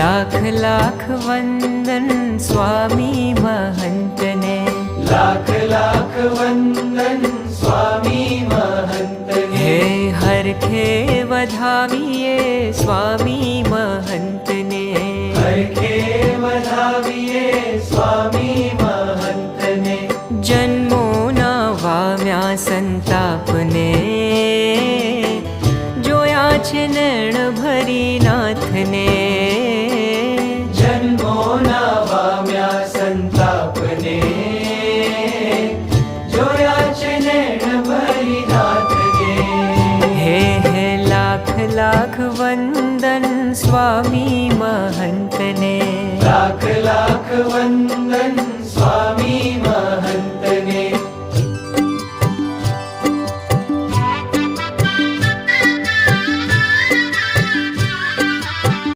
લાખ લાખ વંદન સ્વામી મહંતને, લાખ લાખ વંદન સ્વામી મહંતને. હે હરખે વધાવીએ સ્વામી મહંતને, હરખે વધાવીએ સ્વામી મહંતને. જન્મોના વાવ્યા સંતાપને, જોયા છે નૈણ ભરી નાથને. જન્મોના વામ્યા સંતાપને, જોયા છે નૈણ ભરી નાથને. હે હે લાખ લાખ વંદન સ્વામી મહંતને, લાખ લાખ વંદન